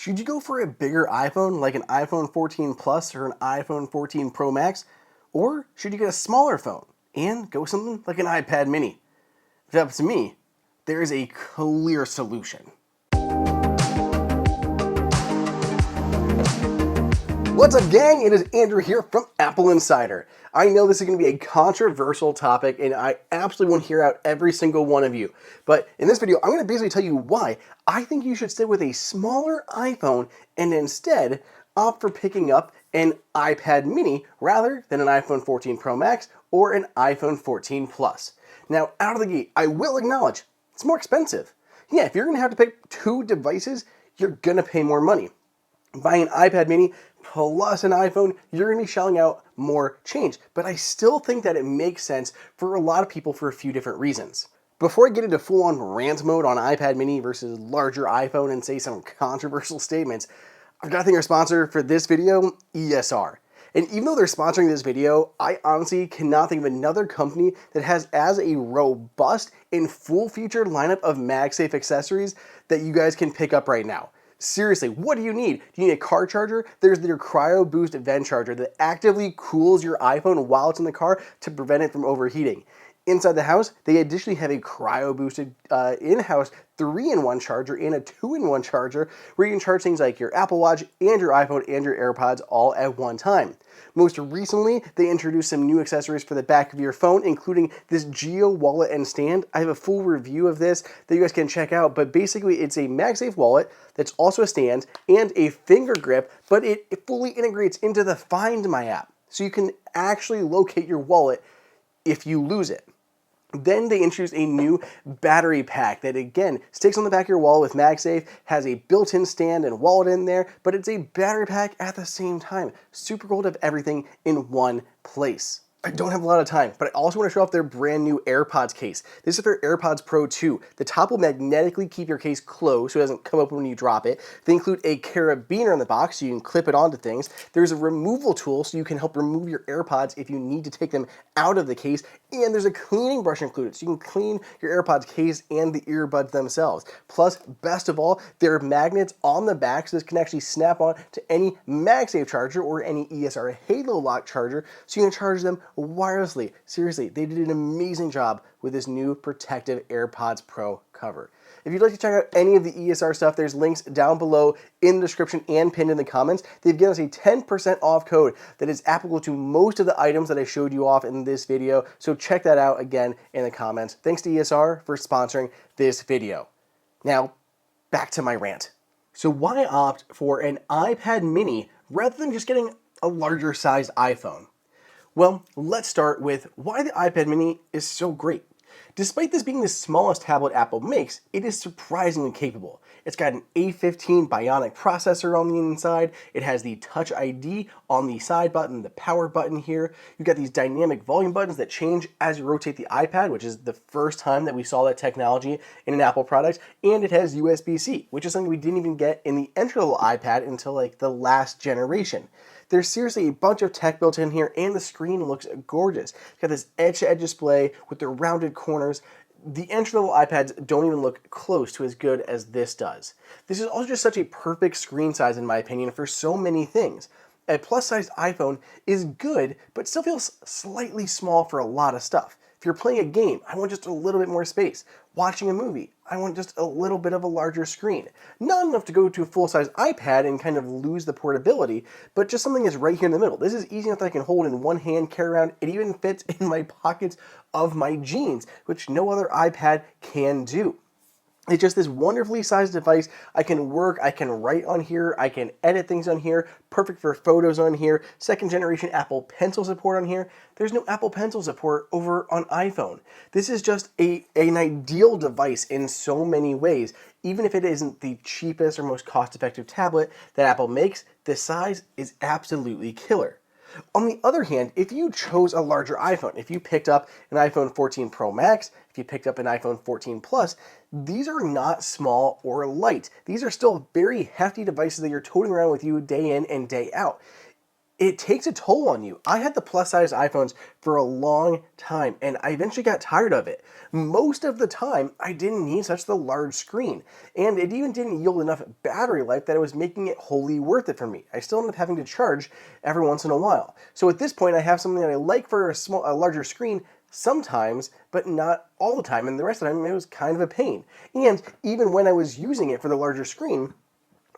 Should you go for a bigger iPhone like an iPhone 14 Plus or an iPhone 14 Pro Max? Or should you get a smaller phone and go something like an iPad mini? If it's up to me, there is a clear solution. What's up, gang? It is Andrew here from AppleInsider. I know this is going to be a controversial topic, and I absolutely want to hear out every single one of you. But in this video, I'm going to basically tell you why I think you should stick with a smaller iPhone and instead opt for picking up an iPad mini rather than an iPhone 14 Pro Max or an iPhone 14 Plus. Now, out of the gate, I will acknowledge it's more expensive. Yeah, if you're going to have to pick two devices, you're going to pay more money. Buying an iPad mini plus an iPhone, you're going to be shelling out more change. But I still think that it makes sense for a lot of people for a few different reasons. Before I get into full-on rant mode on iPad mini versus larger iPhone and say some controversial statements, I've got to thank our sponsor for this video, ESR. And even though they're sponsoring this video, I honestly cannot think of another company that has as a robust and full-featured lineup of MagSafe accessories that you guys can pick up right now. Seriously, what do you need? Do you need a car charger? There's their Cryo Boost vent charger that actively cools your iPhone while it's in the car to prevent it from overheating. Inside the house, they additionally have a cryo boosted in-house 3-in-1 charger and a 2-in-1 charger where you can charge things like your Apple Watch and your iPhone and your AirPods all at one time. Most recently, they introduced some new accessories for the back of your phone, including this Geo wallet and stand. I have a full review of this that you guys can check out, but basically it's a MagSafe wallet that's also a stand and a finger grip, but it fully integrates into the Find My app. So you can actually locate your wallet if you lose it. Then they introduced a new battery pack that again sticks on the back of your wallet with MagSafe, has a built-in stand and wallet in there, but it's a battery pack at the same time. Super cool to have everything in one place. I don't have a lot of time, but I also want to show off their brand new AirPods case. This is for AirPods Pro 2. The top will magnetically keep your case closed so it doesn't come open when you drop it. They include a carabiner in the box so you can clip it onto things. There's a removal tool so you can help remove your AirPods if you need to take them out of the case. And there's a cleaning brush included so you can clean your AirPods case and the earbuds themselves. Plus, best of all, there are magnets on the back so this can actually snap on to any MagSafe charger or any ESR Halo Lock charger so you can charge them wirelessly. Seriously, they did an amazing job with this new protective AirPods Pro cover. If you'd like to check out any of the ESR stuff, there's links down below in the description and pinned in the comments. They've given us a 10% off code that is applicable to most of the items that I showed you off in this video, so check that out again in the comments. Thanks to ESR for sponsoring this video. Now, back to my rant. So why opt for an iPad mini rather than just getting a larger sized iPhone? Well, let's start with why the iPad mini is so great. Despite this being the smallest tablet Apple makes, it is surprisingly capable. It's got an A15 Bionic processor on the inside, it has the Touch ID on the side button, the power button here, you've got these dynamic volume buttons that change as you rotate the iPad, which is the first time that we saw that technology in an Apple product, and it has USB-C, which is something we didn't even get in the entry-level iPad until like the last generation. There's seriously a bunch of tech built in here, and the screen looks gorgeous. It's got this edge-to-edge display with the rounded corners. The entry-level iPads don't even look close to as good as this does. This is also just such a perfect screen size, in my opinion, for so many things. A plus-sized iPhone is good, but still feels slightly small for a lot of stuff. If you're playing a game, I want just a little bit more space. Watching a movie, I want just a little bit of a larger screen. Not enough to go to a full-size iPad and kind of lose the portability, but just something that's right here in the middle. This is easy enough that I can hold in one hand, carry around. It even fits in my pockets of my jeans, which no other iPad can do. It's just this wonderfully sized device. I can work, I can write on here, I can edit things on here, perfect for photos on here, second generation Apple Pencil support on here. There's no Apple Pencil support over on iPhone. This is just an ideal device in so many ways. Even if it isn't the cheapest or most cost-effective tablet that Apple makes, the size is absolutely killer. On the other hand, if you chose a larger iPhone, if you picked up an iPhone 14 Pro Max, if you picked up an iPhone 14 Plus, these are not small or light. These are still very hefty devices that you're toting around with you day in and day out. it takes a toll on you. I had the plus size iPhones for a long time and I eventually got tired of it. Most of the time, I didn't need such the large screen, and it even didn't yield enough battery life that it was making it wholly worth it for me. I still ended up having to charge every once in a while. So at this point, I have something that I like for a larger screen sometimes, but not all the time, and the rest of the time it was kind of a pain. And even when I was using it for the larger screen,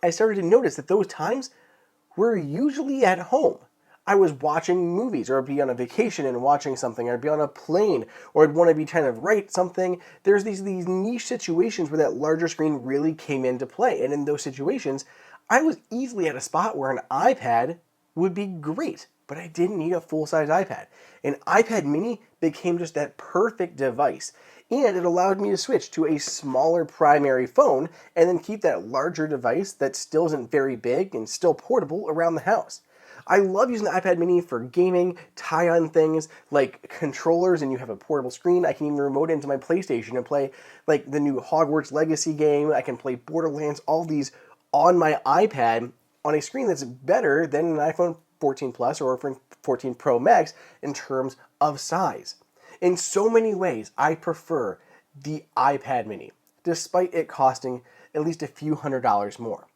I started to notice that those times were usually at home. I was watching movies, or I'd be on a vacation and watching something, or I'd be on a plane, or I'd want to be trying to write something. There's these niche situations where that larger screen really came into play. And in those situations, I was easily at a spot where an iPad would be great, but I didn't need a full-size iPad. An iPad mini became just that perfect device, and it allowed me to switch to a smaller primary phone and then keep that larger device that still isn't very big and still portable around the house. I love using the iPad mini for gaming, tie-on things like controllers, and you have a portable screen. I can even remote into my PlayStation and play like the new Hogwarts Legacy game. I can play Borderlands, all these on my iPad on a screen that's better than an iPhone 14 Plus or 14 Pro Max in terms of size. In so many ways, I prefer the iPad mini, despite it costing at least a few $100s more.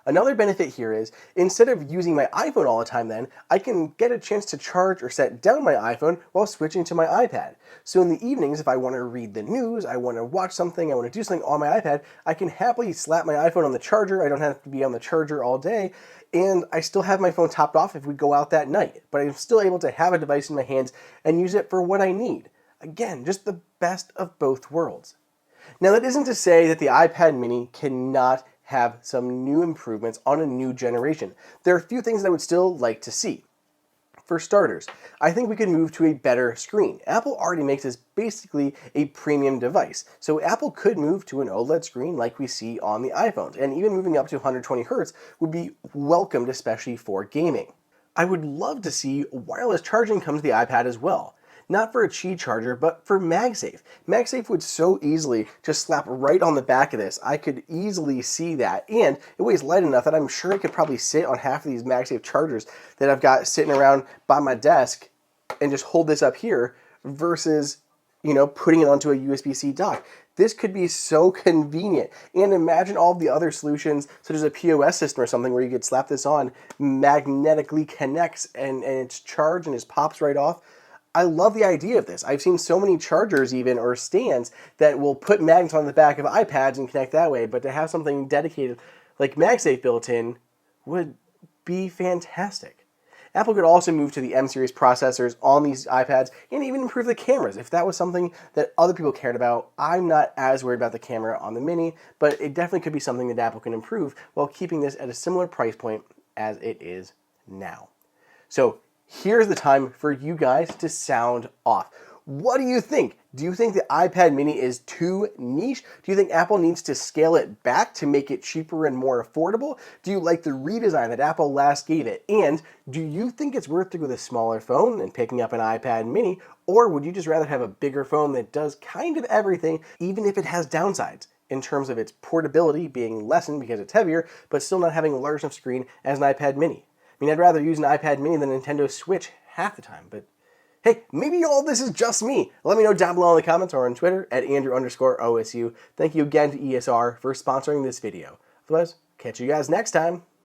Another benefit here is, instead of using my iPhone all the time then, I can get a chance to charge or set down my iPhone while switching to my iPad. So in the evenings, if I want to read the news, I want to watch something, I want to do something on my iPad, I can happily slap my iPhone on the charger. I don't have to be on the charger all day, and I still have my phone topped off if we go out that night. But I'm still able to have a device in my hands and use it for what I need. Again, just the best of both worlds. Now that isn't to say that the iPad mini cannot have some new improvements on a new generation. There are a few things that I would still like to see. For starters, I think we could move to a better screen. Apple already makes this basically a premium device, so Apple could move to an OLED screen like we see on the iPhones, and even moving up to 120 Hz would be welcomed, especially for gaming. I would love to see wireless charging come to the iPad as well. Not for a Qi charger, but for MagSafe. MagSafe would so easily just slap right on the back of this. I could easily see that, and it weighs light enough that I'm sure I could probably sit on half of these MagSafe chargers that I've got sitting around by my desk and just hold this up here versus, putting it onto a USB-C dock. This could be so convenient. And imagine all the other solutions, such as a POS system or something where you could slap this on, magnetically connects, and it's charged and just pops right off. I love the idea of this. I've seen so many chargers even, or stands, that will put magnets on the back of iPads and connect that way, but to have something dedicated like MagSafe built in would be fantastic. Apple could also move to the M series processors on these iPads and even improve the cameras. If that was something that other people cared about, I'm not as worried about the camera on the Mini, but it definitely could be something that Apple can improve while keeping this at a similar price point as it is now. So here's the time for you guys to sound off. What do you think? Do you think the iPad mini is too niche? Do you think Apple needs to scale it back to make it cheaper and more affordable? Do you like the redesign that Apple last gave it? And do you think it's worth to go with a smaller phone and picking up an iPad mini? Or would you just rather have a bigger phone that does kind of everything, even if it has downsides in terms of its portability being lessened because it's heavier, but still not having a large enough screen as an iPad mini? I mean, I'd rather use an iPad mini than a Nintendo Switch half the time, but hey, maybe all this is just me. Let me know down below in the comments or on Twitter at Andrew_OSU. Thank you again to ESR for sponsoring this video. Otherwise, catch you guys next time.